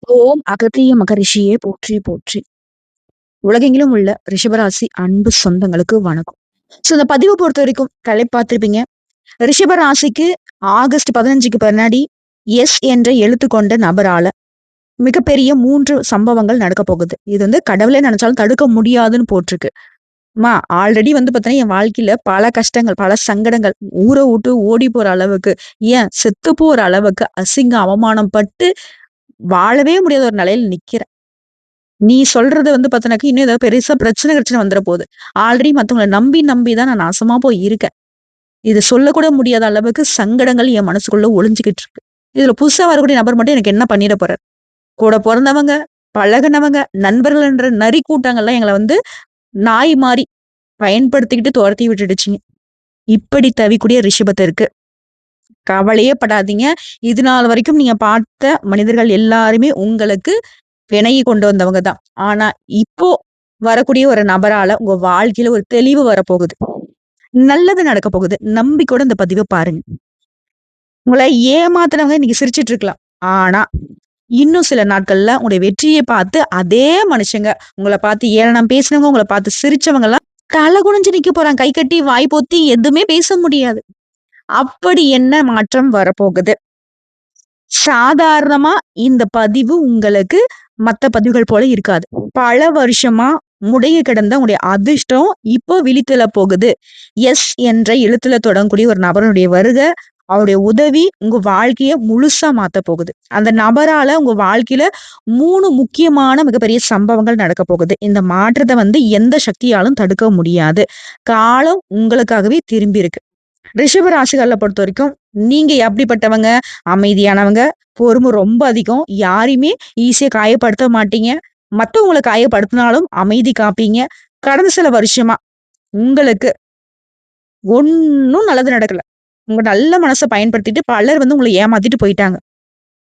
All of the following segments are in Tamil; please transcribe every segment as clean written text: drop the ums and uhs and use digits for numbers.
ஓம் அகத்திய மகரிஷியே போற்றி போற்றி. உலகெங்கிலும் உள்ள ரிஷபராசி அன்பு சொந்தங்களுக்கு வணக்கம். இந்த பதிவு பொறுத்த வரைக்கும் பார்த்திருப்பீங்க. ரிஷபராசிக்கு ஆகஸ்ட் 15க்கு பின்னாடி எஸ் என்ற எழுத்து கொண்ட நபரால மிகப்பெரிய 3 சம்பவங்கள் நடக்க போகுது. இது கடவுளே நினைச்சாலும் தடுக்க முடியாதுன்னு போட்டிருக்கு. ஆல்ரெடி பார்த்தீங்கன்னா, என் வாழ்க்கையில பல கஷ்டங்கள், பல சங்கடங்கள், ஊர விட்டு ஓடி போற அளவுக்கு, ஏன் செத்து போற அளவுக்கு அவமானம் பட்டு வாழவே முடியாத ஒரு நிலையில நிக்கிறேன். நீ சொல்றது பார்த்தனாக்கா, இன்னும் ஏதாவது பெருசா பிரச்சனை வந்துற போகுது. ஆல்ரெடி மத்தவங்கள நம்பி தான் நான் நாசமா போய் இருக்கேன். இது சொல்லக்கூட முடியாத அளவுக்கு சங்கடங்கள் என் மனசுக்குள்ள ஒளிஞ்சுகிட்டு இருக்கு. இதுல புதுசா வரக்கூடிய நபர் மட்டும் எனக்கு என்ன பண்ணிட போறாரு? கூட பொறந்தவங்க, பழகுனவங்க, நண்பர்கள் என்ற நரி கூட்டங்கள்லாம் எங்கள நாய் மாரி பயன்படுத்திக்கிட்டு துரத்தி விட்டுடுச்சுங்க. இப்படி தவிக்கூடிய ரிஷபத்திற்கு கவலையே படாதீங்க. இது நாள் வரைக்கும் நீங்க பார்த்த மனிதர்கள் எல்லாருமே உங்களுக்கு வினகி கொண்டு வந்தவங்க தான். ஆனா இப்போ வரக்கூடிய ஒரு நபரால உங்க வாழ்க்கையில ஒரு தெளிவு வரப்போகுது. நல்லது நடக்க போகுது. நம்பிக்கையோட இந்த பதிவ பாருங்க. உங்கள ஏமாத்துனவங்க இன்னைக்கு சிரிச்சுட்டு இருக்கலாம். ஆனா இன்னும் சில நாட்கள்ல உங்களுடைய வெற்றியை பார்த்து அதே மனுஷங்க உங்கள பார்த்து ஏளனம் பேசினவங்க, உங்கள பார்த்து சிரிச்சவங்க எல்லாம் தலை குனிஞ்சு நிக்க போறாங்க. கை கட்டி வாய் பொத்தி எதுவுமே பேச முடியாது. அப்படி என்ன மாற்றம் வரப்போகுது? சாதாரணமா இந்த பதிவு உங்களுக்கு மத்த பதிவுகள் போல இருக்காது. பல வருஷமா முடங்கி கிடந்த உங்களுடைய அதிர்ஷ்டம் இப்போ விழித்தெழ போகுது. எஸ் என்ற எழுத்துல தொடங்கக்கூடிய ஒரு நபருடைய வருகை, அவருடைய உதவி உங்க வாழ்க்கைய முழுசா மாத்த போகுது. அந்த நபரால உங்க வாழ்க்கையில 3 முக்கியமான மிகப்பெரிய சம்பவங்கள் நடக்க போகுது. இந்த மாற்றத்த எந்த சக்தியாலும் தடுக்க முடியாது. காலம் உங்களுக்காகவே திரும்பி இருக்கு. ரிஷப ராசிகள பொறுத்தவரைக்கும், நீங்க எப்படிப்பட்டவங்க? அமைதியானவங்க, பொறுமை ரொம்ப அதிகம். யாரையுமே ஈஸியா காயப்படுத்த மாட்டீங்க. மத்தவங்கள காயப்படுத்தினாலும் அமைதி காப்பீங்க. கடந்த சில வருஷமா உங்களுக்கு ஒண்ணும் நல்லது நடக்கல. உங்க நல்ல மனச பயன்படுத்திட்டு பலர் உங்கள ஏமாத்திட்டு போயிட்டாங்க.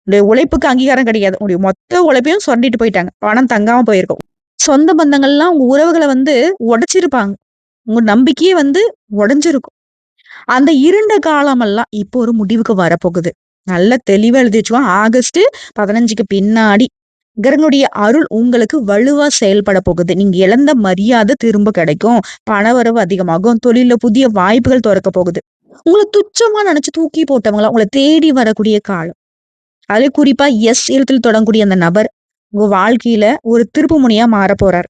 உங்களுடைய உழைப்புக்கு அங்கீகாரம் கிடையாது. உங்களுடைய மொத்த உழைப்பையும் சுரண்டிட்டு போயிட்டாங்க. பணம் தங்காம போயிருக்கும். சொந்த பந்தங்கள்லாம் உங்க உறவுகள உடைச்சிருப்பாங்க. உங்க நம்பிக்கையே உடைஞ்சிருக்கும். அந்த இருண்ட காலமெல்லாம் இப்போ ஒரு முடிவுக்கு வரப்போகுது. நல்ல தெளிவா எழுதி வச்சுக்கோங்க. ஆகஸ்ட் 15க்கு பின்னாடி கிரகனுடைய அருள் உங்களுக்கு வலுவா செயல்பட போகுது. நீங்க இழந்த மரியாதை திரும்ப கிடைக்கும். பணவரவு அதிகமாகும். தொழில்ல புதிய வாய்ப்புகள் தொறக்க போகுது. உங்கள துச்சமா நினைச்சு தூக்கி போட்டவங்களா உங்கள தேடி வரக்கூடிய காலம். அது குறிப்பா எஸ் எழுத்தில் தொடங்கக்கூடிய அந்த நபர் உங்க வாழ்க்கையில ஒரு திருப்பு முனையா மாறப் போறார்.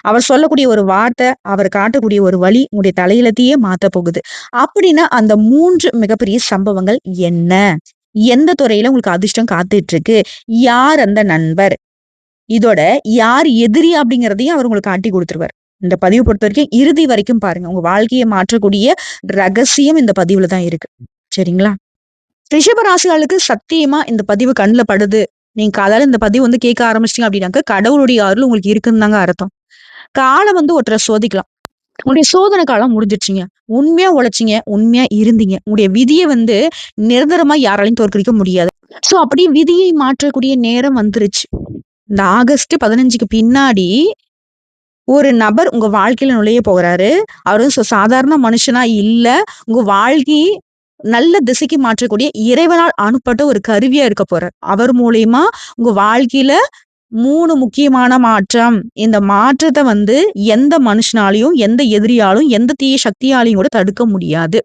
அவர் சொல்லக்கூடிய ஒரு வார்த்தை, அவர் காட்டக்கூடிய ஒரு வழி உங்களுடைய தலையெழுத்தையே மாத்தப் போகுது. அப்படின்னா அந்த 3 மிகப்பெரிய சம்பவங்கள் என்ன? எந்த துறையில உங்களுக்கு அதிர்ஷ்டம் காத்துட்டு இருக்கு? யார் அந்த நண்பர்? இதோட யார் எதிரி அப்படிங்கிறதையும் அவர் உங்களுக்கு காட்டி குடுத்துருவார். இந்த பதிவு பொறுத்தவரைக்கும் இறுதி வரைக்கும் பாருங்க. உங்க வாழ்க்கைய மாற்றக்கூடிய ரகசியம் இந்த பதிவுல தான் இருக்கு. சரிங்களா? ரிஷப ராசிகளுக்கு சத்தியமா இந்த பதிவு கண்ல படுது. நீங்க காலையில இந்த பதிவு கேட்க ஆரம்பிச்சிட்டீங்க அப்படின்னாக்க, கடவுளுடைய அருள் உங்களுக்கு இருக்குன்னு தாங்க அர்த்தம். காலம் ஒருத்தர சோதிக்கலாம். உங்களுடைய சோதனை காலம் முடிஞ்சிருச்சுங்க. உண்மையா உழைச்சீங்க, உண்மையா இருந்தீங்க. உங்களுடைய விதிய நிரந்தரமா யாராலயும் தோற்கடிக்க முடியாது. அப்படி விதியை மாற்றக்கூடிய நேரம் வந்துருச்சு. இந்த ஆகஸ்ட் 15க்கு பின்னாடி ஒரு நபர் உங்க வாழ்க்கையில நுழைய போகிறாரு. அவரு சாதாரண மனுஷனா இல்ல. உங்க வாழ்க்கையை நல்ல திசைக்கு மாற்றக்கூடிய இறைவனால் அனுப்பப்பட்ட ஒரு கருவியா இருக்க போறார். அவர் மூலியமா உங்க வாழ்க்கையில 3 முக்கியமான மாற்றம். இந்த மாற்றத்த எந்த மனுஷனாலயும், எந்த எதிரியாலும், எந்த தீய சக்தியாலயும் கூட தடுக்க முடியாது.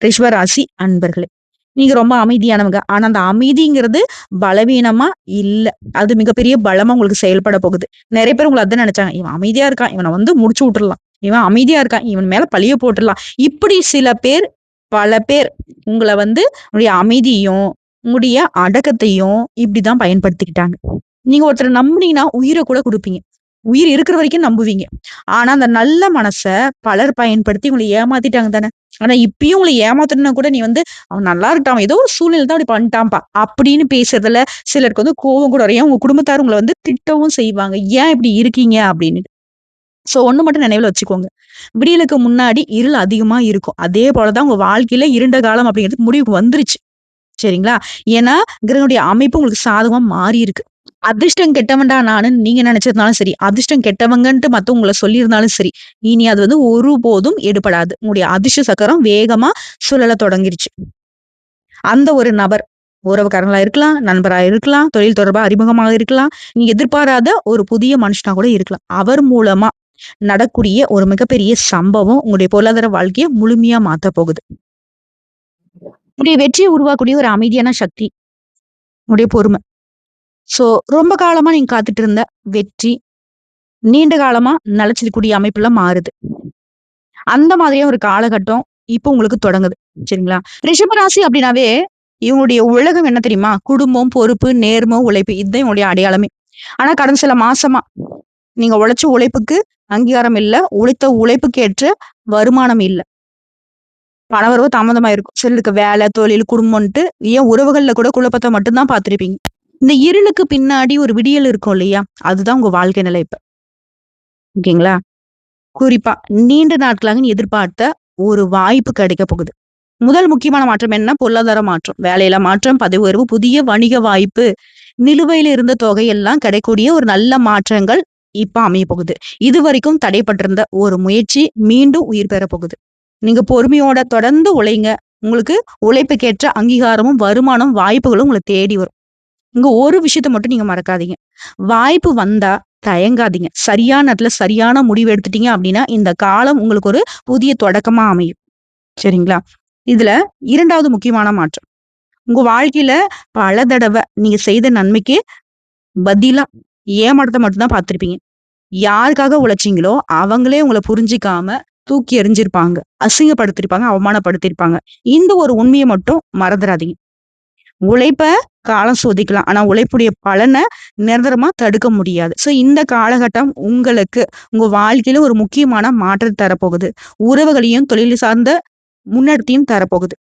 ரிஷபராசி அன்பர்களே! நீங்க ரொம்ப அமைதியானவங்க. ஆனா அந்த அமைதிங்கிறது பலவீனமா இல்ல. அது மிகப்பெரிய பலமா உங்களுக்கு செயல்பட போகுது. நெறைய பேர் உங்கள அதான் நெனச்சாங்க. இவன் அமைதியா இருக்கான். இவன முடிச்சு விட்டுறலாம். இவன் அமைதியா இருக்கான். இவன் மேல பழிய போட்டுறலாம். இப்படி சில பேர், பல பேர் உங்கள உங்களுடைய அமைதியும், உங்களுடைய அடக்கத்தையும் இப்படிதான் பயன்படுத்திக்கிட்டாங்க. நீங்க ஒருத்தர நம்புனீங்கன்னா, உயிர கூட குடுப்பீங்க. உயிர் இருக்கிற வரைக்கும் நம்புவீங்க. ஆனா, அந்த நல்ல மனச பலர் பயன்படுத்தி உங்கள ஏமாத்திட்டாங்க தானே! ஆனா, இப்பயும் உங்கள ஏமாத்தணும்னா கூட நீ அவன் நல்லா இருக்கட்டான். அவன் ஏதோ ஒரு சூழ்நிலை தான் அப்படி பண்ணிட்டான்ப்பா. அப்படின்னு பேசுறதுல சிலருக்கு கோவம் கூட வரும். ஏன் உங்க குடும்பத்தார் உங்கள திட்டவும் செய்வாங்க. ஏன் இப்படி இருக்கீங்க? அப்படின்னு. ஒண்ணு மட்டும் நினைவுல வச்சுக்கோங்க. விடியலுக்கு முன்னாடி இருள் அதிகமா இருக்கும். அதே போல தான் உங்க வாழ்க்கையில இருண்ட காலம் அப்படிங்கிறது முடிவுக்கு வந்துருச்சு. சரிங்களா? ஏன்னா, கிரகனுடைய அமைப்பு உங்களுக்கு சாதகமா மாறி இருக்கு. அதிர்ஷ்டம் கெட்டவன்டா நானுன்னு நீங்க நினைச்சிருந்தாலும் சரி, அதிர்ஷ்டம் கெட்டவங்கன்ட்டு மத்தவங்க உங்கள சொல்லியிருந்தாலும் சரி, இனி அது ஒருபோதும் எடுபடாது. உங்களுடைய அதிர்ஷ்ட சக்கரம் வேகமா சுழல தொடங்கிருச்சு. அந்த ஒரு நபர் உறவுக்காரங்களா இருக்கலாம், நண்பரா இருக்கலாம், தொழில் தொடர்பா அறிமுகமாக இருக்கலாம். நீங்க எதிர்பாராத ஒரு புதிய மனுஷனா கூட இருக்கலாம். அவர் மூலமா நடக்கூடிய ஒரு மிகப்பெரிய சம்பவம் உங்களுடைய பொருளாதார வாழ்க்கைய முழுமையா மாத்தப் போகுது. உங்களுடைய வெற்றிய உருவாக்கக்கூடிய ஒரு அமைதியான சக்தி, உங்களுடைய பொறுமை. சோ ரொம்ப காலமா நீங்க காத்துட்டு இருந்த வெற்றி, நீண்ட காலமா நிலைச்சிருக்கக்கூடிய அமைப்புல மாறுது. அந்த மாதிரியே ஒரு காலகட்டம் இப்போ உங்களுக்கு தொடங்குது. சரிங்களா? ரிஷபராசி அப்படின்னாவே, இவங்களுடைய உலகம் என்ன தெரியுமா? குடும்பம், பொறுப்பு, நேர்ம, உழைப்பு. இதுதான் இவங்களுடைய அடையாளமே. ஆனா கடந்த சில மாசமா, நீங்க உழைச்ச உழைப்புக்கு அங்கீகாரம் இல்ல. உழைத்த உழைப்புக்கு ஏற்ற வருமானம் இல்ல. பணவரவு தாமதமா இருக்கும். சிலருக்கு வேலை, தொழில், குடும்பம்ன்ட்டு ஏன் உறவுகள்ல கூட குழப்பத்த மட்டும் தான் பார்த்திருப்பீங்க. இந்த இருளுக்கு பின்னாடி ஒரு விடியல் இருக்கும் இல்லையா? அதுதான் உங்க வாழ்க்கை நிலை இப்ப. ஓகேங்களா? குறிப்பா நீண்ட நாட்களாக நீ எதிர்பார்த்த ஒரு வாய்ப்பு கிடைக்க போகுது. முதல் முக்கியமான மாற்றம் என்ன? பொருளாதார மாற்றம். வேலையில மாற்றம், பதவி உயர்வு, புதிய வணிக வாய்ப்பு, நிலுவையில இருந்த தொகை எல்லாம் கிடைக்கூடிய ஒரு நல்ல மாற்றங்கள் இப்ப அமைய போகுது. இதுவரைக்கும் தடைப்பட்டிருந்த ஒரு முயற்சி மீண்டும் உயிர் பெற போகுது. நீங்க பொறுமையோட தொடர்ந்து உழைங்க. உங்களுக்கு உழைப்புக்கேற்ற அங்கீகாரமும், வருமானம், வாய்ப்புகளும் உங்கள தேடி வரும். இங்க ஒரு விஷயத்த மட்டும் நீங்க மறக்காதீங்க. வாய்ப்பு வந்தா தயங்காதீங்க. சரியான நேரத்துல சரியான முடிவு எடுத்துட்டீங்க அப்படின்னா, இந்த காலம் உங்களுக்கு ஒரு புதிய தொடக்கமா அமையும். சரிங்களா? இதுல 2வது முக்கியமான மாற்றம். உங்க வாழ்க்கையில பல தடவ நீங்க செய்த நன்மைக்கு பதிலா ஏமாற்றத்த மட்டும் தான் பார்த்திருப்பீங்க. யாருக்காக உழைச்சீங்களோ, அவங்களே உங்கள புரிஞ்சுக்காம தூக்கி எறிஞ்சிருப்பாங்க. அசிங்கப்படுத்திருப்பாங்க, அவமானப்படுத்தியிருப்பாங்க. இந்த ஒரு உண்மைய மட்டும் மறந்துறாதீங்க. உழைப்ப காலம் சோதிக்கலாம். ஆனா உழைப்புடைய பலன நிரந்தரமா தடுக்க முடியாது. இந்த காலகட்டம் உங்களுக்கு உங்க வாழ்க்கையில ஒரு முக்கியமான மாற்றத்த தரப்போகுது. உறவுகளையும், தொழில் சார்ந்த முன்னேற்றத்தையும் தரப்போகுது.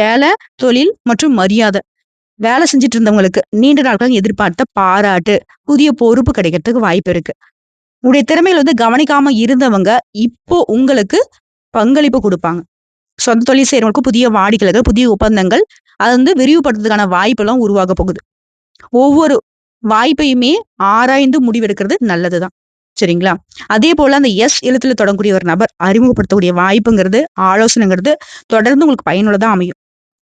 வேலை, தொழில் மற்றும் மரியாதை. வேலை செஞ்சுட்டு இருந்தவங்களுக்கு நீண்ட நாட்களா எதிர்பார்த்த பாராட்டு, புதிய பொறுப்பு கிடைக்கிறதுக்கு வாய்ப்பு இருக்கு. உங்களுடைய திறமையில கவனிக்காம இருந்தவங்க, இப்போ உங்களுக்கு பங்களிப்பு குடுப்பாங்க. சொந்த தொழில் செய்றவங்களுக்கு புதிய வாடிக்கையாளர்கள், புதிய ஒப்பந்தங்கள், அது விரிவுபடுத்துறதுக்கான வாய்ப்பெல்லாம் உருவாக போகுது. ஒவ்வொரு வாய்ப்பையுமே ஆராய்ந்து முடிவெடுக்கிறது நல்லதுதான். சரிங்களா? அதே போல அந்த எஸ் எழுத்துல தொடங்கக்கூடிய ஒரு நபர் அறிமுகப்படுத்தக்கூடிய வாய்ப்புங்கிறது, ஆலோசனைங்கிறது தொடர்ந்து உங்களுக்கு பயனுள்ளதா அமையும்.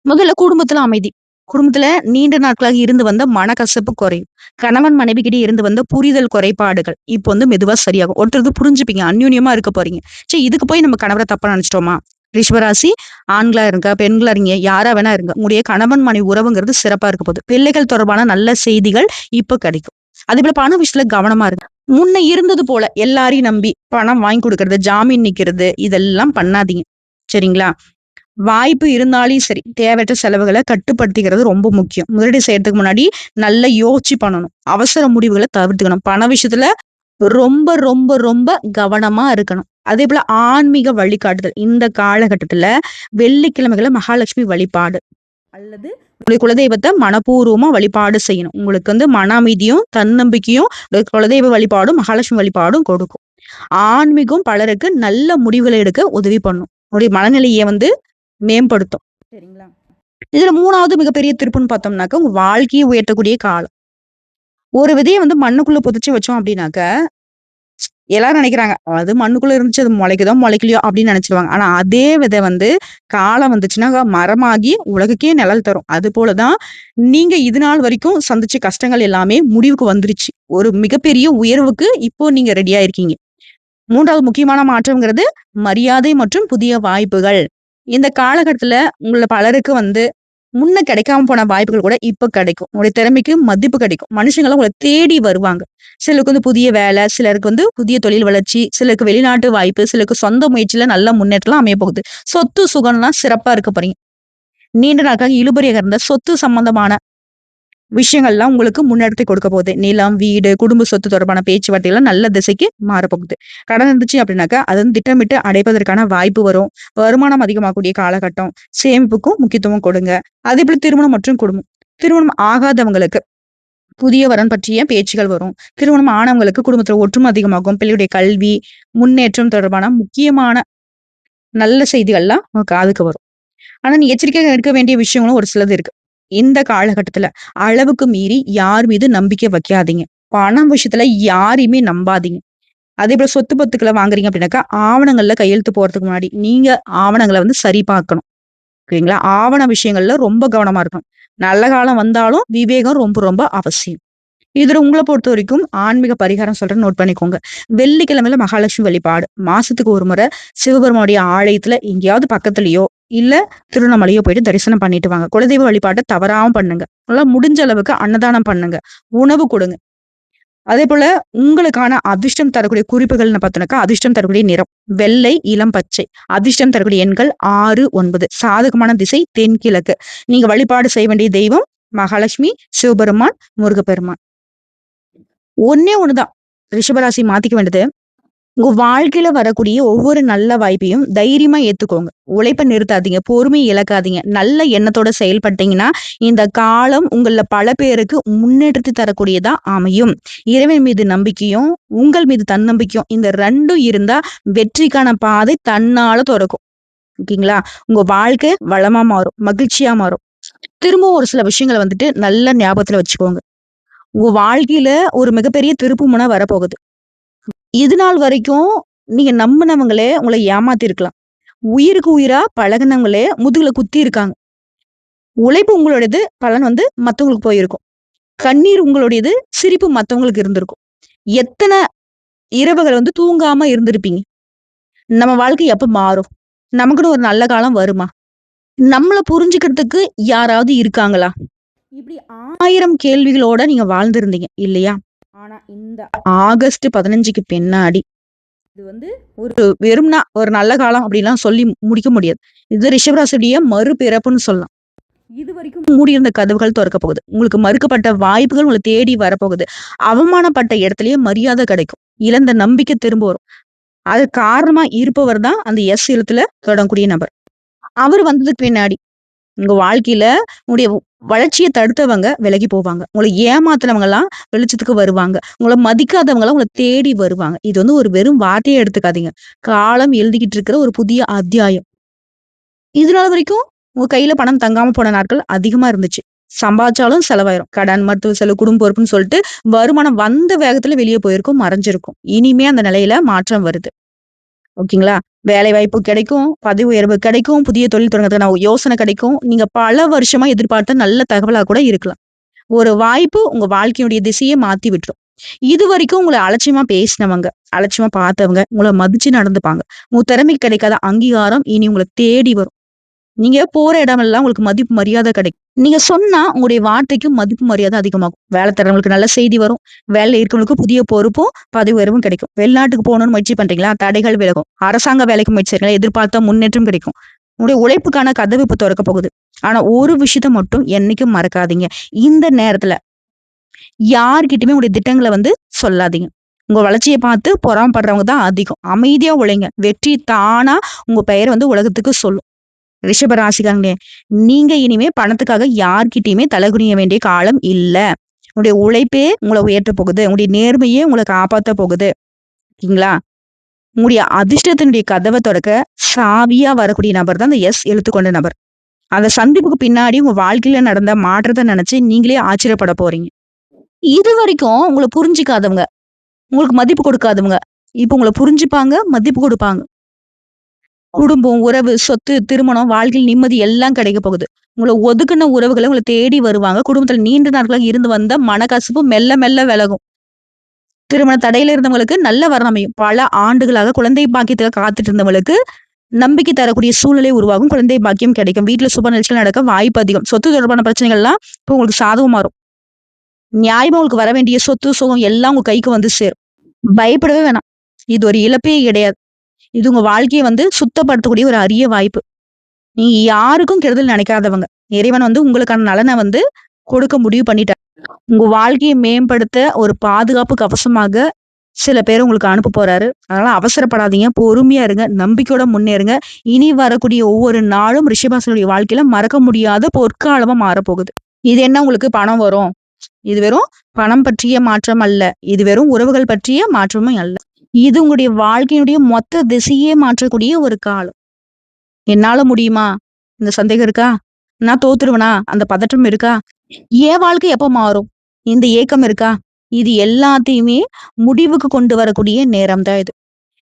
முதல்ல குடும்பத்துல அமைதி. குடும்பத்துல நீண்ட நாட்களாக இருந்து வந்த மனக்கசப்பு குறையும். கணவன் மனைவிக்கிட்ட இருந்து வந்த புரிதல் குறைபாடுகள் இப்போ மெதுவா சரியாகும். ஒருத்தருக்கு புரிஞ்சுப்பீங்க. அந்யோன்யமா இருக்க போறீங்க. இதுக்கு போய் நம்ம கணவர தப்பா நினைச்சிட்டோமா? ரிஷபராசி ஆண்களா இருங்க, பெண்களா இருங்க, யாரா வேணா இருங்க. உங்களுடைய கணவன் மனைவி உறவுங்கிறது சிறப்பா இருக்க போகுது. பிள்ளைகள் தொடர்பான நல்ல செய்திகள் இப்ப கிடைக்கும். அதேபோல பண விஷயத்துல கவனமா இருங்க. முன்ன இருந்தது போல எல்லாரையும் நம்பி பணம் வாங்கி கொடுக்கறது, ஜாமீன் நிக்கிறது இதெல்லாம் பண்ணாதீங்க. சரிங்களா? வாய்ப்பு இருந்தாலும் சரி, தேவையற்ற செலவுகள கட்டுப்படுத்திக்கிறது ரொம்ப முக்கியம். முதலீடு செய்யறதுக்கு முன்னாடி நல்லா யோசிச்சு பண்ணணும். அவசர முடிவுகள தவிர்த்துக்கணும். பண விஷயத்துல ரொம்ப, ரொம்ப, ரொம்ப கவனமா இருக்கணும். அதேபோல ஆன்மீக வழிகாட்டுதல். இந்த காலகட்டத்துல வெள்ளிக்கிழமைகள்ல மகாலட்சுமி வழிபாடு அல்லது உங்களுடைய குலதெய்வத்த மனப்பூர்வமா வழிபாடு செய்யணும். உங்களுக்கு மன அமைதியும், தன்னம்பிக்கையும் குலதெய்வ வழிபாடும், மகாலட்சுமி வழிபாடும் கொடுக்கும். ஆன்மீகம் பலருக்கு நல்ல முடிவுகளை எடுக்க உதவி பண்ணும். உங்களுடைய மனநிலைய மேம்படுத்தும். சரிங்களா? இதுல 3வது மிகப்பெரிய திருப்புன்னு பார்த்தோம்னாக்க, உங்க வாழ்க்கைய உயர்த்தக்கூடிய காலம். ஒரு விதைய மண்ணுக்குள்ள புதைச்சு வச்சோம் அப்படின்னாக்க, எல்லாரும் நினைக்கிறாங்க, அது மண்ணுக்குள்ள இருந்துச்சு, அது முளைக்குதோ, முளைக்கலையோ அப்படின்னு நினைச்சுருவாங்க. ஆனா அதே விதை காலம் வந்துச்சுன்னா மரமாகி உலகுக்கே நிழல் தரும். அது போல தான் நீங்க இது நாள் வரைக்கும் சந்திச்ச கஷ்டங்கள் எல்லாமே முடிவுக்கு வந்துருச்சு. ஒரு மிகப்பெரிய உயர்வுக்கு இப்போ நீங்க ரெடியா இருக்கீங்க. 3வது முக்கியமான மாற்றம்ங்கிறது மரியாதை மற்றும் புதிய வாய்ப்புகள். இந்த காலகட்டத்துல உங்கள பலருக்கு முன்ன கிடைக்காம போன வாய்ப்புகள் கூட இப்ப கிடைக்கும். உங்களுடைய திறமைக்கு மதிப்பு கிடைக்கும். மனுஷங்கலாம் உங்கள தேடி வருவாங்க. சிலருக்கு புதிய வேலை, சிலருக்கு புதிய தொழில் வளர்ச்சி, சிலருக்கு வெளிநாட்டு வாய்ப்பு, சிலருக்கு சொந்த முயற்சியில நல்ல முன்னேற்றம்லாம் அமைய போகுது. சொத்து சுகம்லாம் சிறப்பா இருக்க போறீங்க. நீண்ட நாட்களாக இழுபறியாக இருந்த சொத்து சம்பந்தமான விஷயங்கள்லாம் உங்களுக்கு முன்னெடுத்து கொடுக்க போகுது. நிலம், வீடு, குடும்ப சொத்து தொடர்பான பேச்சுவார்த்தைகள்லாம் நல்ல திசைக்கு மாறப்போகுது. கடன் இருந்துச்சு அப்படின்னாக்கா, அது திட்டமிட்டு அடைப்பதற்கான வாய்ப்பு வரும். வருமானம் அதிகமாகக்கூடிய காலகட்டம். சேமிப்புக்கும் முக்கியத்துவம் கொடுங்க. அதேபோல திருமணம் மற்றும் குடும்பம். திருமணம் ஆகாதவங்களுக்கு புதிய வரன் பற்றிய பேச்சுகள் வரும். திருமணம் ஆனவங்களுக்கு குடும்பத்துல ஒற்றுமை அதிகமாகும். பிள்ளையுடைய கல்வி, முன்னேற்றம் தொடர்பான முக்கியமான நல்ல செய்திகள்லாம் உங்க காதுக்கு வரும். ஆனா நீ எச்சரிக்கையா இருக்க வேண்டிய விஷயங்களும் ஒரு சிலது இருக்கு. இந்த காலகட்டத்துல அளவுக்கு மீறி யார் மீது நம்பிக்கை வைக்காதீங்க. பணம் விஷயத்துல யாரையுமே நம்பாதீங்க. அதே போல சொத்து பத்துக்களை வாங்குறீங்க அப்படின்னாக்கா, ஆவணங்கள்ல கையெழுத்து போறதுக்கு முன்னாடி நீங்க ஆவணங்கள சரி பார்க்கணும். ஓகேங்களா? ஆவண விஷயங்கள்ல ரொம்ப கவனமா இருக்கணும். நல்ல காலம் வந்தாலும் விவேகம் ரொம்ப ரொம்ப அவசியம். இதுல உங்கள பொறுத்தவரைக்கும் ஆன்மீக பரிகாரம் சொல்றேன் நோட் பண்ணிக்கோங்க. வெள்ளிக்கிழமையில மகாலட்சுமி வழிபாடு. மாசத்துக்கு ஒரு முறை சிவபெருமானுடைய ஆலயத்துல எங்கேயாவது பக்கத்துலயோ, இல்ல திருவண்ணாமலையோ போயிட்டு தரிசனம் பண்ணிட்டு வாங்க. குலதெய்வ வழிபாட்ட தவறாம பண்ணுங்க. நல்லா முடிஞ்ச அளவுக்கு அன்னதானம் பண்ணுங்க. உணவு கொடுங்க. அதேபோல உங்களுக்கான அதிர்ஷ்டம் தரக்கூடிய குறிப்புகள்னு பார்த்தோம்னாக்கா, அதிர்ஷ்டம் தரக்கூடிய நிறம் வெள்ளை, இளம் பச்சை. அதிர்ஷ்டம் தரக்கூடிய எண்கள் 6, 9. சாதகமான திசை தென்கிழக்கு. நீங்க வழிபாடு செய்ய வேண்டிய தெய்வம் மகாலட்சுமி, சிவபெருமான், முருகப்பெருமான். ஒண்ணே ஒண்ணுதான். ரிஷபராசி மாத்திக்க வேண்டியது. உங்க வாழ்க்கையில வரக்கூடிய ஒவ்வொரு நல்ல வாய்ப்பையும் தைரியமா ஏத்துக்கோங்க. உழைப்ப நிறுத்தாதீங்க. பொறுமைய இழக்காதீங்க. நல்ல எண்ணத்தோட செயல்பட்டீங்கன்னா, இந்த காலம் உங்கள பல பேருக்கு முன்னேற்றத்தை தரக்கூடியதா அமையும். இறைவன் மீது நம்பிக்கையும், உங்கள் மீது தன்னம்பிக்கையும் இந்த 2ம் இருந்தா வெற்றிக்கான பாதை தன்னால தொறக்கும். ஓகேங்களா? உங்க வாழ்க்கை வளமா மாறும். மகிழ்ச்சியா மாறும். திரும்பவும் ஒரு சில விஷயங்கள வந்துட்டு நல்ல ஞாபகத்துல வச்சுக்கோங்க. உங்க வாழ்க்கையில ஒரு மிகப்பெரிய திருப்புமுனை வரப்போகுது. இது நாள் வரைக்கும் நீங்க நம்புனவங்களே உங்கள ஏமாத்தியிருக்கலாம். உயிருக்கு உயிரா பழகுனவங்களே முதுகுல குத்தி இருக்காங்க. உழைப்பு உங்களோடது, பலன் வந்து மத்தவங்களுக்கு போயிருக்கும். கண்ணீர் உங்களுடையது, சிரிப்பு மத்தவங்களுக்கு இருந்திருக்கும். எத்தன இரவுகள் வந்து தூங்காம இருந்திருப்பீங்க. நம்ம வாழ்க்கை எப்ப மாறும்? நமக்குன்னு ஒரு நல்ல காலம் வருமா? நம்மள புரிஞ்சுக்கிறதுக்கு யாராவது இருக்காங்களா? இப்படி 1000 கேள்விகளோட நீங்க வாழ்ந்திருந்தீங்க இல்லையா? ஆனா இந்த ஆகஸ்ட் 15க்கு பின்னாடி இது வந்து ஒரு வெறும்னா ஒரு நல்ல காலம் அப்படின்லாம் சொல்லி முடிக்க முடியாது. இது ரிஷபராசியுடைய மறுபிறப்புன்னு சொல்லலாம். இதுவரைக்கும் மூடியிருந்த கதவுகள் தொறக்கப் போகுது. உங்களுக்கு மறுக்கப்பட்ட வாய்ப்புகள் உங்கள தேடி வரப்போகுது. அவமானப்பட்ட இடத்திலேயே மரியாதை கிடைக்கும். இழந்த நம்பிக்கை திரும்ப வரும். அதுக்கு காரணமா இருப்பவர் தான் அந்த எஸ் எழுத்துல தொடங்கக்கூடிய நபர். அவர் வந்ததுக்கு பின்னாடி உங்க வாழ்க்கையில உங்களுடைய வளர்ச்சிய தடுத்தவங்க விலகி போவாங்க. உங்கள ஏமாத்துனவங்கலாம் வெளிச்சத்துக்கு வருவாங்க. உங்கள மதிக்காதவங்கலாம் உங்கள தேடி வருவாங்க. இது வந்து ஒரு வெறும் வார்த்தையா எடுத்துக்காதீங்க. காலம் எழுதிக்கிட்டு இருக்கிற ஒரு புதிய அத்தியாயம். இது நாள் வரைக்கும் உங்க கையில பணம் தங்காம போன நாட்கள் அதிகமா இருந்துச்சு. சம்பாதிச்சாலும் செலவாயிரும். கடன், மருத்துவ செலவு, குடும்ப பொறுப்புன்னு சொல்லிட்டு வருமானம் வந்த வேகத்துல வெளிய போயிருக்கும், மறைஞ்சிருக்கும். இனிமே அந்த நிலையில மாற்றம் வருது. ஓகேங்களா? வேலைவாய்ப்பு கிடைக்கும், பதவி உயர்வு கிடைக்கும், புதிய தொழில் தொடங்குறதுக்கான யோசனை கிடைக்கும். நீங்க பல வருஷமா எதிர்பார்த்த நல்ல தகவலா கூட இருக்கலாம். ஒரு வாய்ப்பு உங்க வாழ்க்கையுடைய திசையே மாத்தி விட்டுரும். இதுவரைக்கும் உங்கள அலட்சியமா பேசினவங்க, அலட்சியமா பார்த்தவங்க, உங்கள மதிச்சு நடந்துப்பாங்க. உங்க திறமைக்கு கிடைக்காத அங்கீகாரம் இனி உங்கள தேடி வரும். நீங்க போற இடமெல்லாம் உங்களுக்கு மதிப்பு, மரியாதை கிடைக்கும். நீங்க சொன்னா உங்களுடைய வார்த்தைக்கு மதிப்பு, மரியாதை அதிகமாகும். வேலை தேடுறவங்களுக்கு நல்ல செய்தி வரும். வேலையில இருக்கிறவங்களுக்கு புதிய பொறுப்பும், பதவி உயர்வும் கிடைக்கும். வெளிநாட்டுக்கு போகணும்னு முயற்சி பண்றீங்களா? தடைகள் விலகும். அரசாங்க வேலைக்கு முயற்சி செய்றீங்களா? எதிர்பார்த்த முன்னேற்றம் கிடைக்கும். உங்களுடைய உழைப்புக்கான கதவு இப்ப தொறக்க போகுது. ஆனா ஒரு விஷயத்த மட்டும் என்னைக்கும் மறக்காதீங்க. இந்த நேரத்துல யார்கிட்டயுமே உங்களுடைய திட்டங்கள வந்து சொல்லாதீங்க. உங்க வளர்ச்சிய பார்த்து பொறாமப்படுறவங்க தான் அதிகம். அமைதியா உழைங்க. வெற்றி தானா உங்க பெயர வந்து உலகத்துக்கு சொல்லும். ரிஷப ராசிக்காரங்களே, நீங்க இனிமே பணத்துக்காக யார்கிட்டயுமே தலகுனிய வேண்டிய காலம் இல்ல. உங்களுடைய உழைப்பே உங்கள உயர்த்தப் போகுது. உங்களுடைய நேர்மையே உங்கள காப்பாத்தப் போகுது. ஓகேங்களா? உங்களுடைய அதிர்ஷ்டத்தினுடைய கதவ தொறக்க சாவியா வரக்கூடிய நபர் தான் அந்த எஸ் எழுத்து கொண்ட நபர். அந்த சந்திப்புக்கு பின்னாடி உங்க வாழ்க்கையில நடந்த மாற்றத்த நினைச்சு நீங்களே ஆச்சரியப்பட போறீங்க. இதுவரைக்கும் உங்கள புரிஞ்சுக்காதவங்க, உங்களுக்கு மதிப்பு கொடுக்காதவங்க, இப்ப உங்கள புரிஞ்சுப்பாங்க, மதிப்பு கொடுப்பாங்க. குடும்பம், உறவு, சொத்து, திருமணம், வாழ்க்கையில் நிம்மதி எல்லாம் கிடைக்க போகுது. உங்கள ஒதுக்குன உறவுகள உங்கள தேடி வருவாங்க. குடும்பத்துல நீண்ட நாட்களா இருந்து வந்த மனக்கசப்பு மெல்ல மெல்ல விலகும். திருமண தடையில இருந்தவங்களுக்கு நல்ல வரன் அமையும். பல ஆண்டுகளாக குழந்தை பாக்கியத்துக்காக காத்துட்டு இருந்தவங்களுக்கு நம்பிக்கை தரக்கூடிய சூழ்நிலை உருவாகும். குழந்தை பாக்கியம் கிடைக்கும். வீட்ல சுப நிகழ்ச்சிகள் நடக்க வாய்ப்பு அதிகம். சொத்து தொடர்பான பிரச்சனைகள்லாம் இப்போ உங்களுக்கு சாதகமா மாறும். நியாயமா உங்களுக்கு வர வேண்டிய சொத்து, சுகம் எல்லாம் உங்க கைக்கு வந்து சேரும். பயப்படவே வேணாம். இது ஒரு இழப்பே கிடையாது. இது உங்க வாழ்க்கைய வந்து சுத்தப்படுத்தக்கூடிய ஒரு அரிய வாய்ப்பு. நீங்க யாருக்கும் கெடுதல் நினைக்காதவங்க. இறைவன் வந்து உங்களுக்கான நலன வந்து கொடுக்க முடிவு பண்ணிட்டார். உங்க வாழ்க்கைய மேம்படுத்த ஒரு பாதுகாப்பு கவசமாக சில பேர உங்களுக்கு அனுப்ப போறாரு. அதனால அவசரப்படாதீங்க. பொறுமையா இருங்க. நம்பிக்கையோட முன்னேறுங்க. இனி வரக்கூடிய ஒவ்வொரு நாளும் ரிஷபராசினுடைய வாழ்க்கையில மறக்க முடியாத பொற்காலமா மாறப்போகுது. இது என்ன உங்களுக்கு பணம் வரும்? இது வெறும் பணம் பற்றிய மாற்றம் அல்ல. இது வெறும் உறவுகள் பற்றிய மாற்றமும் அல்ல. இது உங்களுடைய வாழ்க்கையினுடைய மொத்த திசையே மாற்றக்கூடிய ஒரு காலம். என்னால முடியுமா? இந்த சந்தேகம் இருக்கா? நான் தோத்துருவேனா? அந்த பதற்றம் இருக்கா? என் வாழ்க்கை எப்ப மாறும்? இந்த ஏக்கம் இருக்கா? இது எல்லாத்தையுமே முடிவுக்கு கொண்டு வரக்கூடிய நேரம் தான் இது.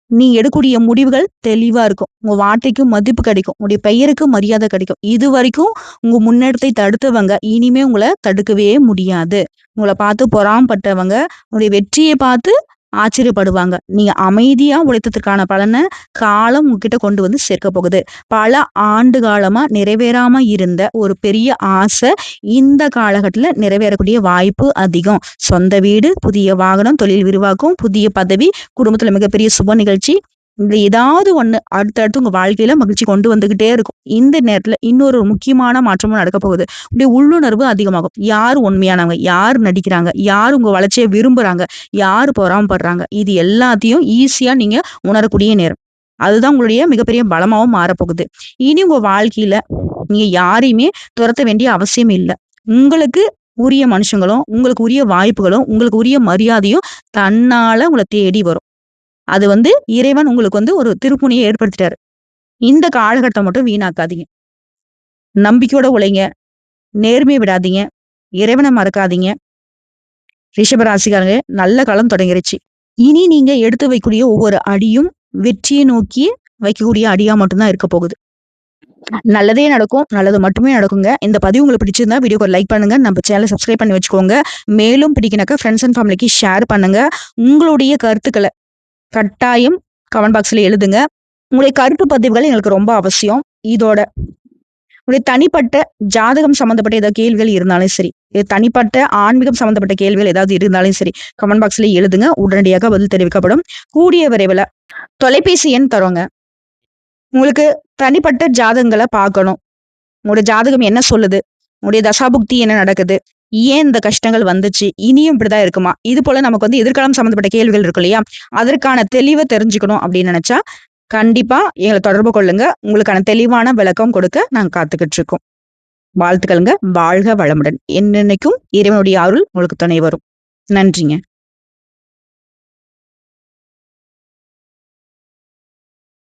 நீங்க எடுக்கக்கூடிய முடிவுகள் தெளிவா இருக்கும். உங்க வார்த்தைக்கு மதிப்பு கிடைக்கும். உங்களுடைய பெயருக்கு மரியாதை கிடைக்கும். இதுவரைக்கும் உங்க முன்னேற்றத்தை தடுத்தவங்க, இனிமே உங்கள தடுக்கவே முடியாது. உங்கள பார்த்து பொறாமப்பட்டவங்க, உங்களுடைய வெற்றிய பார்த்து ஆச்சரியப்படுவாங்க. நீங்க அமைதியா உழைத்ததற்கான பலன காலம் உங்ககிட்ட கொண்டு வந்து சேர்க்க போகுது. பல ஆண்டு காலமா நிறைவேறாம இருந்த ஒரு பெரிய ஆசை இந்த காலகட்டத்துல நிறைவேறக்கூடிய வாய்ப்பு அதிகம். சொந்த வீடு, புதிய வாகனம், தொழில் விரிவாக்கம், புதிய பதவி, குடும்பத்துல மிகப்பெரிய சுப நிகழ்ச்சி. இதுல ஏதாவது ஒண்ணு அடுத்தடுத்து உங்க வாழ்க்கையில மகிழ்ச்சி கொண்டு வந்துகிட்டே இருக்கும். இந்த நேரத்துல இன்னொரு முக்கியமான மாற்றமும் நடக்க போகுது. உங்களுடைய உள்ளுணர்வு அதிகமாகும். யார் உண்மையானவங்க? யார் நடிக்கிறாங்க? யார் உங்க வளர்ச்சிய விரும்புறாங்க? யார் பொறாமப்படுறாங்க? இது எல்லாத்தையும் ஈஸியா நீங்க உணரக்கூடிய நேரம். அதுதான் உங்களுடைய மிகப்பெரிய பலமாவும் மாறப்போகுது. இனி உங்க வாழ்க்கையில நீங்க யாரையுமே துரத்த வேண்டிய அவசியம் இல்ல. உங்களுக்கு உரிய மனுஷங்களும், உங்களுக்கு உரிய வாய்ப்புகளும், உங்களுக்கு உரிய மரியாதையும் தன்னால உங்கள தேடி வரும். அது இறைவன் உங்களுக்கு ஒரு திருப்புமுனைய ஏற்படுத்திட்டாரு. இந்த காலகட்டம் மட்டும் வீணாக்காதீங்க. நம்பிக்கையோட உழைங்க. நேர்மைய விடாதீங்க. இறைவன மறக்காதீங்க. ரிஷபராசிக்காரங்க நல்ல காலம் தொடங்கிருச்சு. இனி நீங்க எடுத்து வைக்கக்கூடிய ஒவ்வொரு அடியும் வெற்றியை நோக்கி வைக்கக்கூடிய அடியா மட்டும் தான் இருக்க போகுது. நல்லதே நடக்கும். நல்லது மட்டுமே நடக்குங்க. இந்த பதிவு உங்களுக்கு பிடிச்சிருந்தா வீடியோக்கு ஒரு லைக் பண்ணுங்க. நம்ம சேனலை சப்ஸ்கிரைப் பண்ணி வச்சுக்கோங்க. மேலும் பிடிக்குனாக்கா ஃப்ரெண்ட்ஸ் அண்ட் ஃபேமிலிக்கு ஷேர் பண்ணுங்க. உங்களுடைய கருத்துக்கள கட்டாயம் கமெண்ட் பாக்ஸ்ல எழுதுங்க. உங்களுடைய கருத்து பதிவுகள் எங்களுக்கு ரொம்ப அவசியம். இதோட உங்களுடைய தனிப்பட்ட ஜாதகம் சம்பந்தப்பட்ட ஏதாவது கேள்விகள் இருந்தாலும் சரி, தனிப்பட்ட ஆன்மீகம் சம்பந்தப்பட்ட கேள்விகள் ஏதாவது இருந்தாலும் சரி, கமெண்ட் பாக்ஸ்ல எழுதுங்க. உடனடியாக பதில் தெரிவிக்கப்படும். கூடிய விரைவில் தொலைபேசி எண் தரோங்க. உங்களுக்கு தனிப்பட்ட ஜாதகங்களை பார்க்கணும். உங்களுடைய ஜாதகம் என்ன சொல்லுது? உங்களுடைய தசாபுக்தி என்ன நடக்குது? ஏன் இந்த கஷ்டங்கள் வந்துச்சு? இனியும் இப்படிதான் இருக்குமா? இது போல நமக்கு எதிர்காலம் சம்பந்தப்பட்ட கேள்விகள் இருக்கு இல்லையா? அதற்கான தெளிவை தெரிஞ்சுக்கணும் அப்படின்னு நினைச்சா கண்டிப்பா எங்களை தொடர்பு கொள்ளுங்க. உங்களுக்கான தெளிவான விளக்கம் கொடுக்க நாங்க காத்துக்கிட்டு இருக்கோம். வாழ்த்துக்களுங்க. வாழ்க வளமுடன். என்னென்னைக்கும் இறைவனுடைய அருள் உங்களுக்கு துணை வரும். நன்றிங்க.